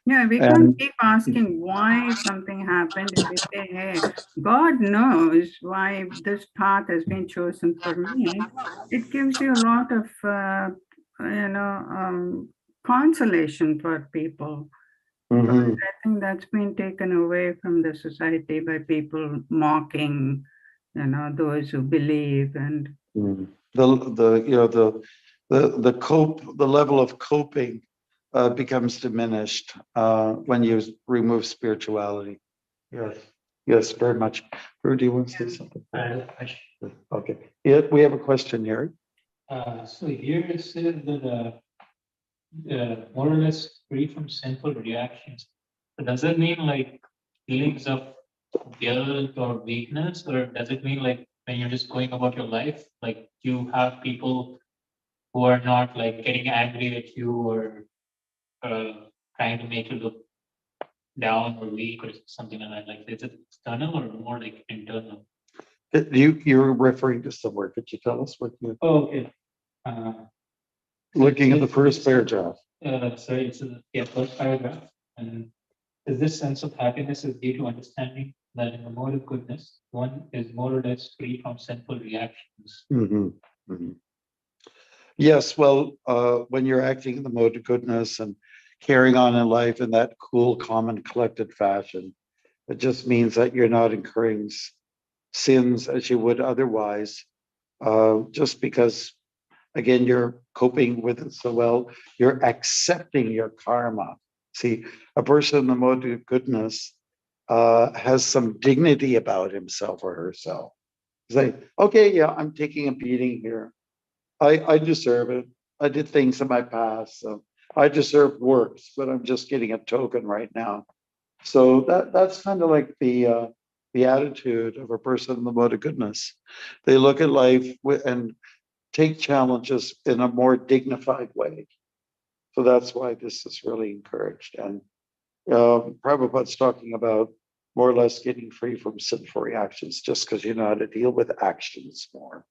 [SPEAKER 2] Yeah, we can't
[SPEAKER 1] And
[SPEAKER 2] keep asking why something happened. If we say, hey, God knows why this path has been chosen for me, it gives you a lot of, consolation for people. But I think that's been taken away from the society by people mocking, those who believe. And
[SPEAKER 1] the level of coping becomes diminished when you remove spirituality. Yes, yes, very much. Drew, do you want to say something? Okay. Yeah, we have a question here.
[SPEAKER 10] So here it says that more or less free from sinful reactions. So does that mean like feelings of guilt or weakness, or does it mean like when you're just going about your life, like you have people who are not like getting angry at you or trying to make you look down or weak or something like that? Like is it external or more like internal?
[SPEAKER 1] You're referring to somewhere. Could you tell us what you?
[SPEAKER 10] Oh, okay.
[SPEAKER 1] Looking at the first paragraph.
[SPEAKER 10] Sorry, it's first paragraph. And is this sense of happiness is due to understanding that in the mode of goodness, one is more or less free from sinful reactions.
[SPEAKER 1] Yes, well, when you're acting in the mode of goodness and carrying on in life in that cool, calm, and collected fashion, it just means that you're not incurring sins as you would otherwise, just because, again, you're coping with it so well, you're accepting your karma. See, a person in the mode of goodness has some dignity about himself or herself. Say, okay, yeah, I'm taking a beating here. I deserve it. I did things in my past, so I deserve worse, but I'm just getting a token right now. So that's kind of like the attitude of a person in the mode of goodness. They look at life and take challenges in a more dignified way. So that's why this is really encouraged. And Prabhupada's talking about more or less getting free from sinful reactions just because you know how to deal with actions more.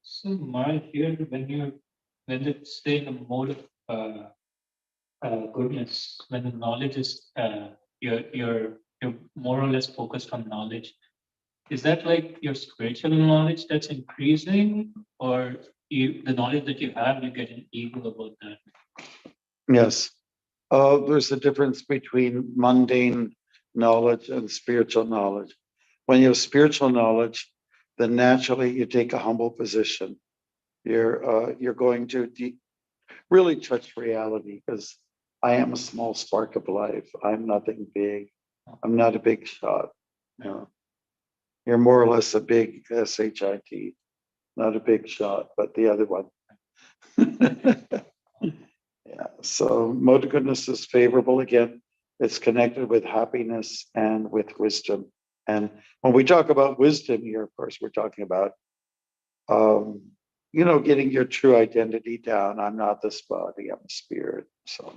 [SPEAKER 10] So Maharaj, here when you stay in the mode of goodness, when the knowledge is you're more or less focused on knowledge, is that like your spiritual knowledge that's increasing, or the knowledge that you have, you get an ego about that?
[SPEAKER 1] Yes. There's a difference between mundane knowledge and spiritual knowledge. When you have spiritual knowledge, then naturally you take a humble position. You're going to really touch reality, because I am a small spark of life. I'm nothing big. I'm not a big shot. You know, you're more or less a big SHIT, not a big shot, but the other one. Yeah. So mode of goodness is favorable. Again, it's connected with happiness and with wisdom. And when we talk about wisdom here, of course, we're talking about getting your true identity down. I'm not this body, I'm a spirit. So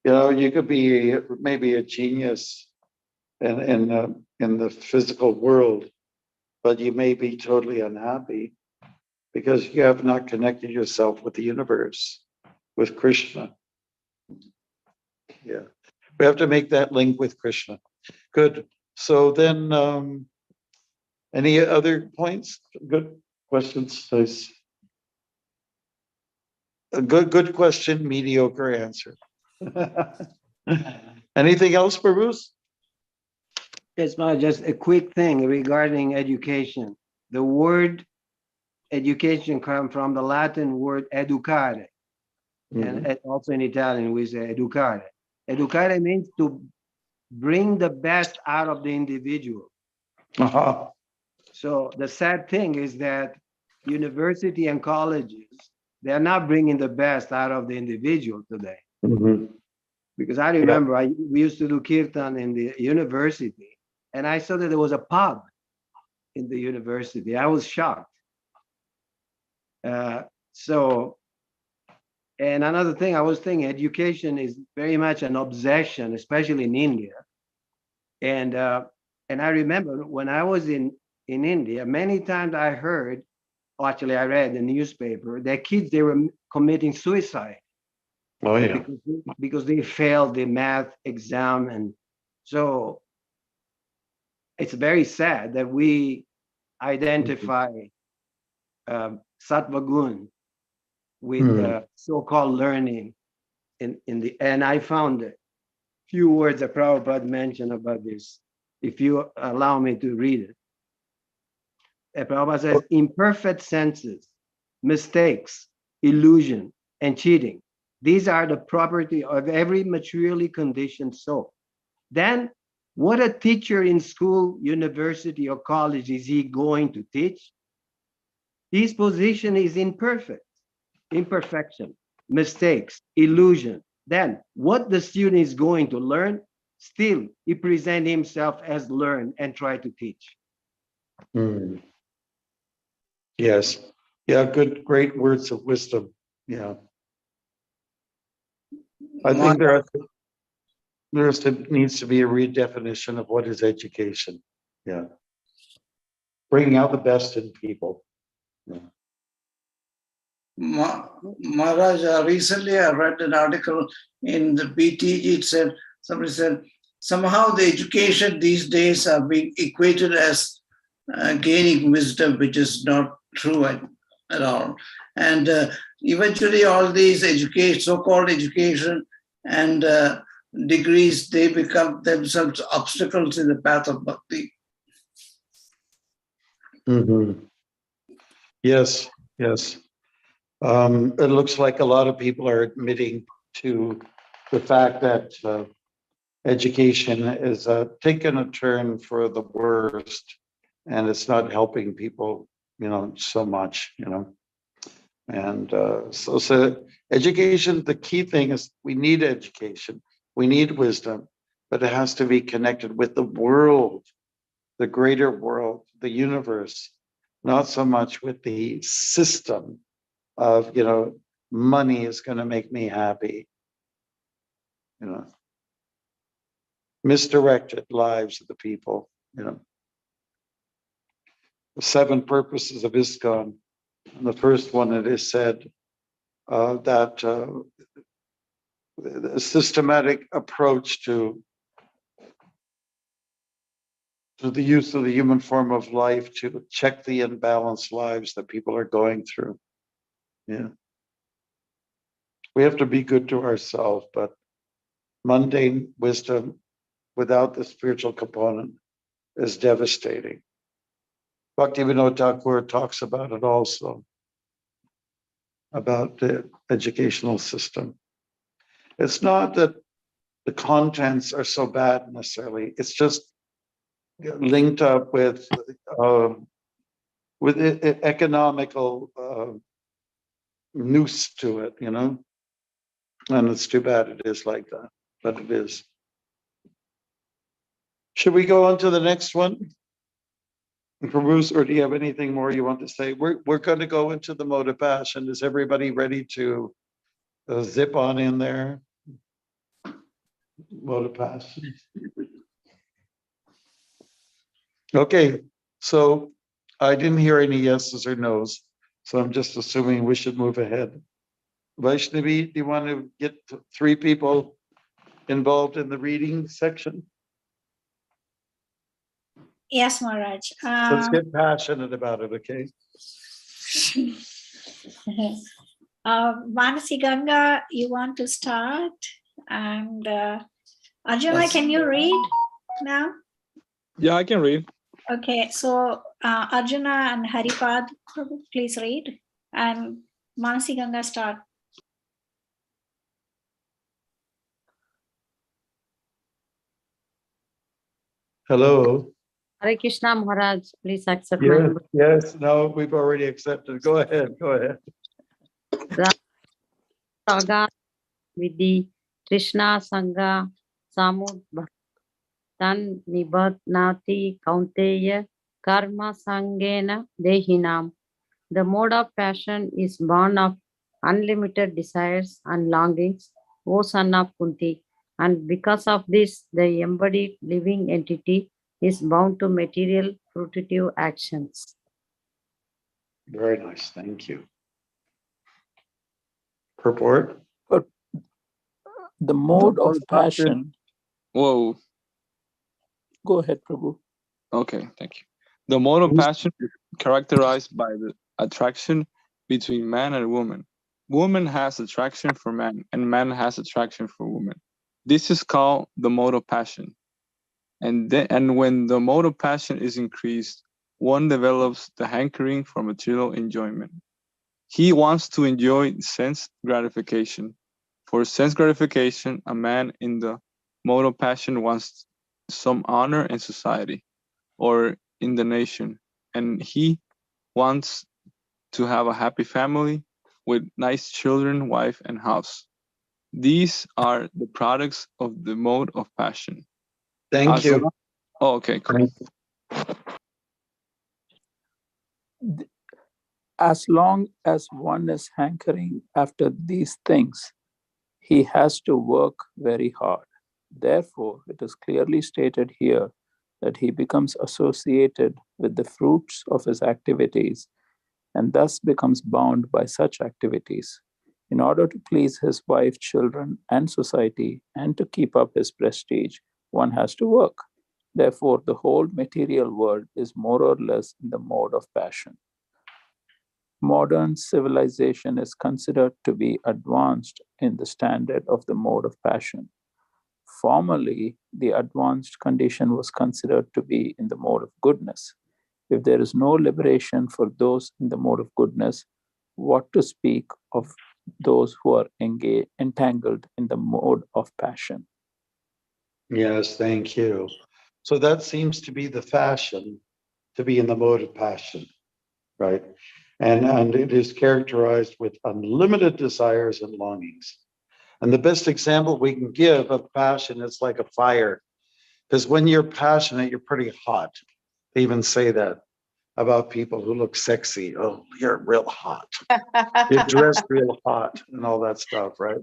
[SPEAKER 1] you could be maybe a genius in the physical world, but you may be totally unhappy because you have not connected yourself with the universe, with Krishna. Yeah, we have to make that link with Krishna. Good. So then, any other points? Good questions. Nice. A good question, mediocre answer. Anything else, Bruce?
[SPEAKER 3] It's not just a quick thing regarding education. The word education comes from the Latin word educare, and also in Italian we say educare. Educare means to bring the best out of the individual.
[SPEAKER 1] Uh-huh.
[SPEAKER 3] So the sad thing is that university and colleges, they're not bringing the best out of the individual today. Because I remember we used to do kirtan in the university, and I saw that there was a pub in the university. I was shocked. And another thing I was thinking, education is very much an obsession, especially in India. And I remember when I was in India, many times I heard, actually I read in the newspaper, that kids, they were committing suicide.
[SPEAKER 1] Oh yeah.
[SPEAKER 3] Because they failed the math exam. And so it's very sad that we identify sattva gun with so-called learning and I found a few words that Prabhupada mentioned about this, if you allow me to read it. Prabhupada says, imperfect senses, mistakes, illusion, and cheating, these are the property of every materially conditioned soul. Then what a teacher in school, university, or college is he going to teach? His position is imperfection, mistakes, illusion. Then what the student is going to learn, still he present himself as learn and try to teach.
[SPEAKER 1] Yes. Yeah, great words of wisdom. Yeah. I think there needs to be a redefinition of what is education. Yeah. Bringing out the best in people. Yeah.
[SPEAKER 4] Maharaj, recently I read an article in the BTG. Somebody said, somehow the education these days are being equated as gaining wisdom, which is not true at all. And eventually all these so-called education and degrees, they become themselves obstacles in the path of bhakti.
[SPEAKER 1] Yes. It looks like a lot of people are admitting to the fact that education is taking a turn for the worst, and it's not helping people, so much, And so education, the key thing is we need education, we need wisdom, but it has to be connected with the world, the greater world, the universe, not so much with the system of, money is going to make me happy. misdirected lives of the people, you know. The 7 purposes of ISKCON. And the first one, it is said that the systematic approach to the use of the human form of life to check the imbalanced lives that people are going through. Yeah. We have to be good to ourselves, but mundane wisdom without the spiritual component is devastating. Bhaktivinoda Thakur talks about it also, about the educational system. It's not that the contents are so bad necessarily, it's just linked up with economical noose to it, you know? And it's too bad it is like that, but it is. Should we go on to the next one? Bruce, or do you have anything more you want to say? We're going to go into the mode of passion. Is everybody ready to zip on in there? Mode of passion. Okay, so I didn't hear any yeses or nos, so I'm just assuming we should move ahead. Vaishnavi, do you want to get 3 people involved in the reading section?
[SPEAKER 6] Yes, Maharaj.
[SPEAKER 1] Let's get passionate about it, okay?
[SPEAKER 6] Manasi Ganga, you want to start? And Arjuna,
[SPEAKER 4] Yes.
[SPEAKER 6] can you read now?
[SPEAKER 9] Yeah, I can read.
[SPEAKER 6] Okay, so Arjuna and Haripad, please read. And Manasi Ganga, start.
[SPEAKER 1] Hello.
[SPEAKER 11] Hare Krishna Maharaj, please accept
[SPEAKER 1] Yes,
[SPEAKER 11] my
[SPEAKER 1] yes, no, we've already accepted. Go ahead, go ahead.
[SPEAKER 11] Saga Vidhi Krishna Sangha Samud Bhaktan Nibhatnati Kaunteya Karma Sangena Dehinam. The mode of passion is born of unlimited desires and longings, O son of Kunti. And because of this, the embodied living entity is bound to material fruitive actions.
[SPEAKER 1] Very nice, thank you. Purport?
[SPEAKER 7] But the mode of passion.
[SPEAKER 9] Whoa.
[SPEAKER 7] Go ahead, Prabhu.
[SPEAKER 9] Okay, thank you. The mode of passion is characterized by the attraction between man and woman. Woman has attraction for man, and man has attraction for woman. This is called the mode of passion. And when the mode of passion is increased, one develops the hankering for material enjoyment. He wants to enjoy sense gratification. For sense gratification, a man in the mode of passion wants some honor in society or in the nation, and he wants to have a happy family with nice children, wife, and house. These are the products of the mode of passion.
[SPEAKER 1] Thank you.
[SPEAKER 9] Oh, okay, cool.
[SPEAKER 7] As long as one is hankering after these things, he has to work very hard. Therefore, it is clearly stated here that he becomes associated with the fruits of his activities and thus becomes bound by such activities. In order to please his wife, children, and society, and to keep up his prestige, one has to work. Therefore, the whole material world is more or less in the mode of passion. Modern civilization is considered to be advanced in the standard of the mode of passion. Formerly, the advanced condition was considered to be in the mode of goodness. If there is no liberation for those in the mode of goodness, what to speak of those who are entangled in the mode of passion?
[SPEAKER 1] Yes, thank you. So that seems to be the fashion, to be in the mode of passion, right? And it is characterized with unlimited desires and longings. And the best example we can give of passion is like a fire. Because when you're passionate, you're pretty hot. They even say that about people who look sexy. Oh, you're real hot. You're dressed real hot and all that stuff, right?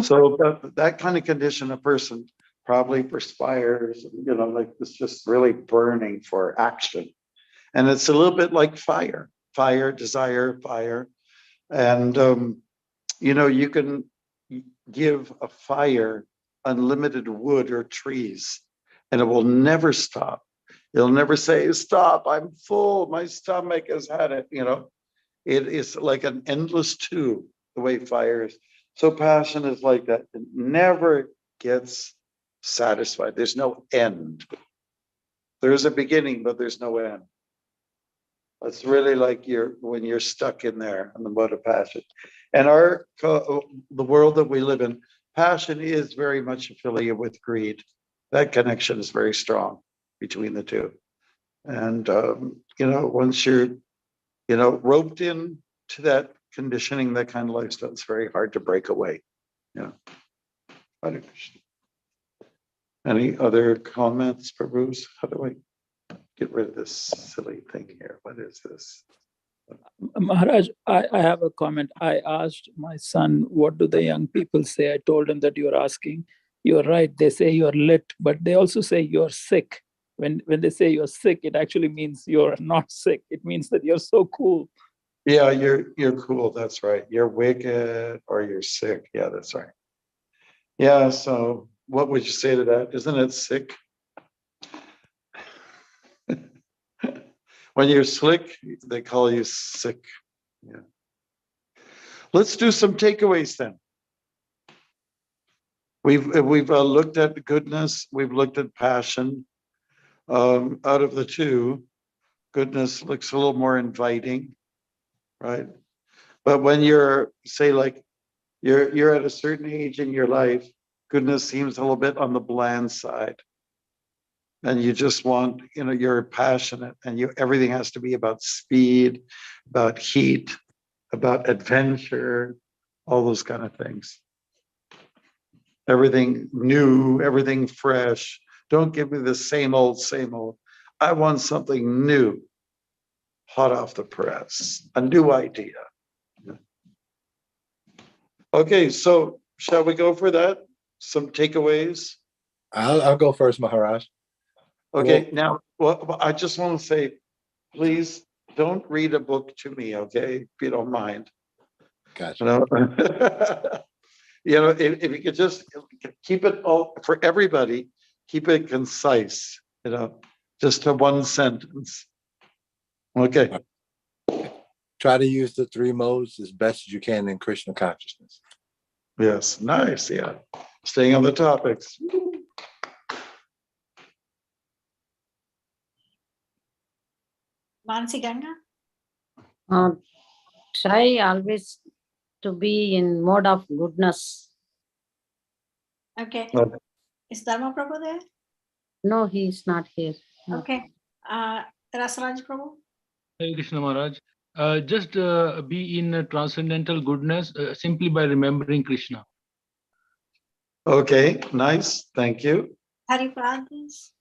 [SPEAKER 1] So that kind of condition, a person probably perspires, like it's just really burning for action. And it's a little bit like fire, desire, fire. And, you can give a fire unlimited wood or trees, and it will never stop. It'll never say, stop, I'm full, my stomach has had it, It is like an endless tube, the way fire is. So passion is like that. It never gets satisfied. There's no end. There's a beginning, but there's no end. It's really like when you're stuck in there in the mode of passion. And the world that we live in, passion is very much affiliated with greed. That connection is very strong between the two. And once you're roped in to that conditioning, that kind of lifestyle, it's very hard to break away. Yeah. Hare Krishna. Any other comments, Prabhus? How do I get rid of this silly thing here? What is this?
[SPEAKER 7] Maharaj, I have a comment. I asked my son, what do the young people say? I told him that you're asking. You're right. They say you're lit, but they also say you're sick. When they say you're sick, it actually means you're not sick. It means that you're so cool.
[SPEAKER 1] Yeah, you're cool. That's right. You're wicked or you're sick. Yeah, that's right. Yeah. So what would you say to that? Isn't it sick? When you're slick, they call you sick. Yeah. Let's do some takeaways then. We've looked at goodness. We've looked at passion. Out of the two, goodness looks a little more inviting, right? But when you're, say, like you're at a certain age in your life, goodness seems a little bit on the bland side. And you just want, you're passionate, and everything has to be about speed, about heat, about adventure, all those kind of things. Everything new, everything fresh. Don't give me the same old, same old. I want something new, hot off the press, a new idea. Okay, so shall we go for that? Some takeaways?
[SPEAKER 8] I'll go first, Maharaj.
[SPEAKER 1] Okay, now, I just want to say, please don't read a book to me, okay, if you don't mind.
[SPEAKER 8] Gotcha.
[SPEAKER 1] If you could just keep it all for everybody, keep it concise, just to one sentence. Okay.
[SPEAKER 8] Try to use the three modes as best as you can in Krishna consciousness.
[SPEAKER 1] Yes, nice, yeah. Staying on the topics.
[SPEAKER 6] Mansi Ganga?
[SPEAKER 11] Try always to be in mode of goodness.
[SPEAKER 6] Okay.
[SPEAKER 1] Okay.
[SPEAKER 6] Is Dharma Prabhu there?
[SPEAKER 11] No, he is not here. No.
[SPEAKER 6] Okay. Rasaraj Prabhu?
[SPEAKER 10] Hare Krishna Maharaj. Just be in transcendental goodness simply by remembering Krishna.
[SPEAKER 1] Okay, nice, thank you.
[SPEAKER 6] Hariprad, please.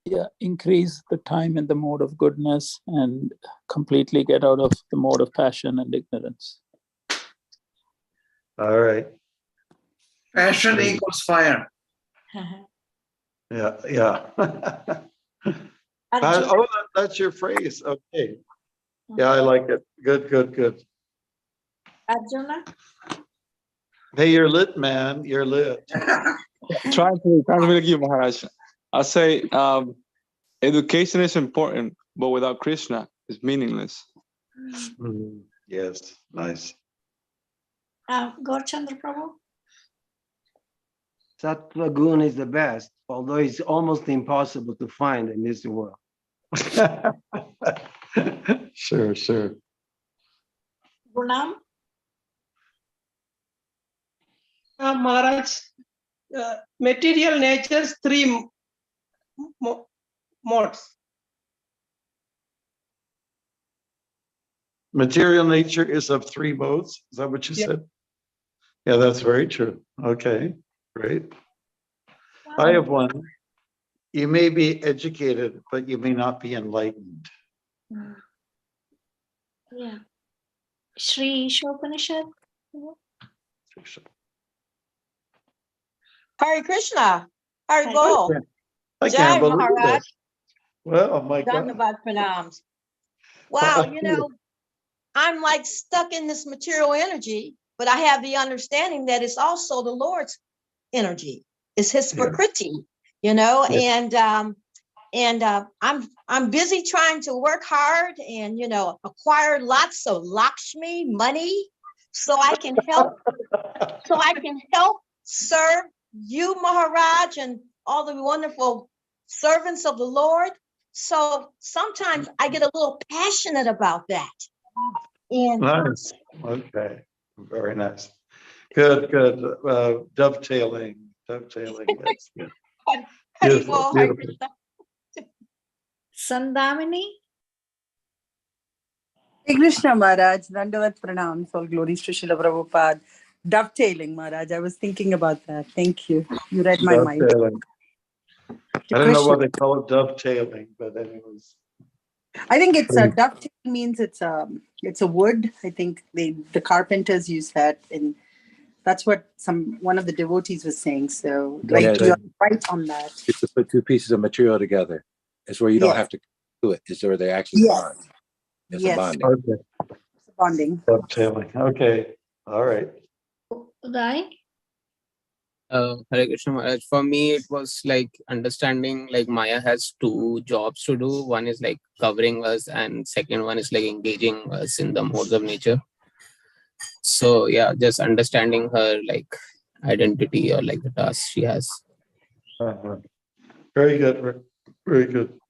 [SPEAKER 7] Yeah, increase the time in the mode of goodness and completely get out of the mode of passion and ignorance.
[SPEAKER 1] All right.
[SPEAKER 4] Passion equals fire.
[SPEAKER 1] Yeah.
[SPEAKER 6] Arjuna?
[SPEAKER 1] That's your phrase. Okay. Yeah, I like it. Good.
[SPEAKER 6] Arjuna?
[SPEAKER 1] Hey, you're lit, man. You're lit.
[SPEAKER 9] Trying to give Maharaj. I say education is important, but without Krishna, it's meaningless.
[SPEAKER 1] Yes, nice.
[SPEAKER 6] Gaurchandra Prabhu?
[SPEAKER 3] Sattva gun is the best, although it's almost impossible to find in this world.
[SPEAKER 1] Sure.
[SPEAKER 6] Gunam?
[SPEAKER 12] Maharaj, material nature's three modes.
[SPEAKER 1] Material nature is of three modes. Is that what you said? Yeah, that's very true. Okay, great. I have one. You may be educated, but you may not be enlightened.
[SPEAKER 6] Yeah. Shri Ishopanishad?
[SPEAKER 13] Hare Krishna. Hare
[SPEAKER 6] Hare
[SPEAKER 13] Bol.
[SPEAKER 1] I
[SPEAKER 13] Jai
[SPEAKER 1] can't believe
[SPEAKER 13] Maharaj.
[SPEAKER 1] it. Well, oh my God.
[SPEAKER 13] Dhanavad pranams. Wow, you know, I'm like stuck in this material energy, but I have the understanding that it's also the Lord's energy. It's his
[SPEAKER 1] Yeah.
[SPEAKER 13] prakriti, you know,
[SPEAKER 1] Yeah.
[SPEAKER 13] and I'm busy trying to work hard and, you know, acquire lots of Lakshmi money so I can help serve you, Maharaj, and all the wonderful servants of the Lord. So sometimes I get a little passionate about that. And
[SPEAKER 1] Nice. Okay. Very nice. Good, good. Dovetailing. That's good. Beautiful,
[SPEAKER 13] Haribol, Hare
[SPEAKER 1] beautiful.
[SPEAKER 13] Krishna.
[SPEAKER 6] Sandamini.
[SPEAKER 14] Hey Krishna Maharaj, Dandavat Pranams, all glories to Srila Prabhupada. Dovetailing Maharaj, I was thinking about that. Thank you. You read my mind.
[SPEAKER 1] Dovetailing. I don't know what they call it, dovetailing, but anyways.
[SPEAKER 14] I think it's a dovetail means it's a wood. I think the carpenters use that, and that's what one of the devotees was saying. So like
[SPEAKER 8] Yeah,
[SPEAKER 14] you're right on that.
[SPEAKER 8] It's to put two pieces of material together. It's where you don't
[SPEAKER 14] Yes.
[SPEAKER 8] have to do it. It's where they actually
[SPEAKER 14] Yes.
[SPEAKER 8] bond. It's
[SPEAKER 14] Yes.
[SPEAKER 8] a bonding.
[SPEAKER 1] Okay.
[SPEAKER 14] It's a bonding.
[SPEAKER 1] Dovetailing. Okay. All right.
[SPEAKER 6] Uday.
[SPEAKER 5] Hare Krishna Maharaj. For me, it was like understanding like Maya has two jobs to do. One is like covering us, and second one is like engaging us in the modes of nature. So yeah, just understanding her like identity or like the task she has.
[SPEAKER 1] Very good. Very good.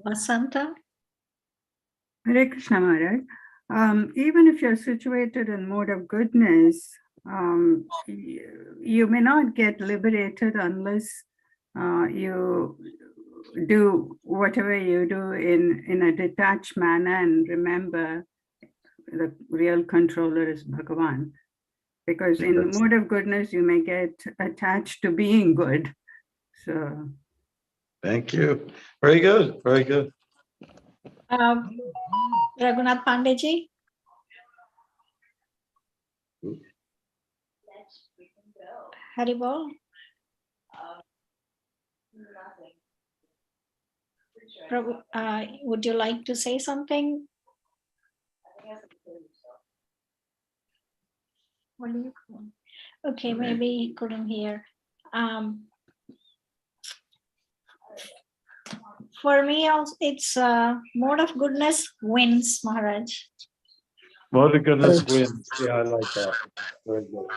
[SPEAKER 6] Vasanta.
[SPEAKER 2] Hare Krishna Maharaj. Even if you're situated in mode of goodness, you may not get liberated unless you do whatever you do in a detached manner and remember the real controller is Bhagavan. Because in the mode of goodness, you may get attached to being good. So.
[SPEAKER 1] Thank you. Very good. Very good.
[SPEAKER 6] Raghunath Pandeji. Haribol. Prabhu, would you like to say something? What do you call? Okay, maybe he couldn't hear. For me, also, it's mode of goodness wins, Maharaj.
[SPEAKER 1] Mode of goodness wins. Yeah, I like that. Very good.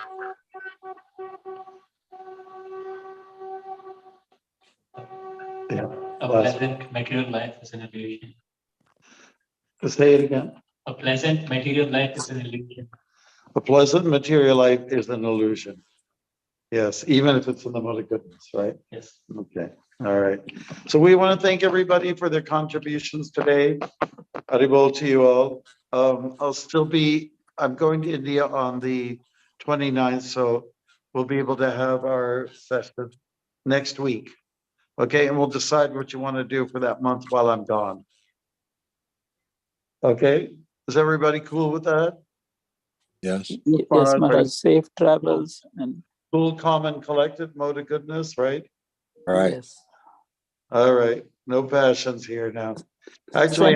[SPEAKER 1] Yeah.
[SPEAKER 10] A pleasant material life is an illusion.
[SPEAKER 1] Say it again.
[SPEAKER 10] A pleasant material life is an illusion.
[SPEAKER 1] A pleasant material life is an illusion. Yes, even if it's in the mode of goodness, right?
[SPEAKER 10] Yes.
[SPEAKER 1] Okay. All right. So we want to thank everybody for their contributions today. Haribol to you all. I'm going to India on the 29th, so we'll be able to have our session next week. Okay, and we'll decide what you want to do for that month while I'm gone. Okay, is everybody cool with that?
[SPEAKER 8] Yes.
[SPEAKER 7] Yes, Maharaj. Safe travels and
[SPEAKER 1] cool, calm, and collected mode of goodness, right?
[SPEAKER 8] All right.
[SPEAKER 7] Yes.
[SPEAKER 1] All right. No passions here now. Actually,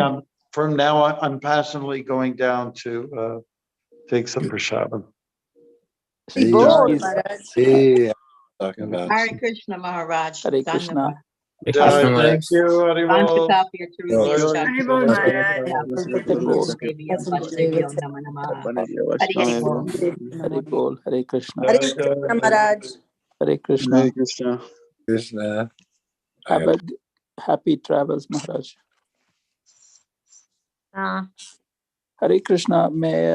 [SPEAKER 1] from now on, I'm passionately going down to take some prashadam.
[SPEAKER 8] See, talking about.
[SPEAKER 13] Hare Krishna Maharaj.
[SPEAKER 7] Hare Krishna.
[SPEAKER 1] Thank you, Haribol.
[SPEAKER 2] Haribol Maharaj.
[SPEAKER 7] Hare Bol, Hare Krishna.
[SPEAKER 14] Hare Krishna Maharaj.
[SPEAKER 7] Hare Krishna.
[SPEAKER 15] Hare Krishna.
[SPEAKER 8] Krishna.
[SPEAKER 7] Have a happy travels, Maharaj. Hare Krishna. May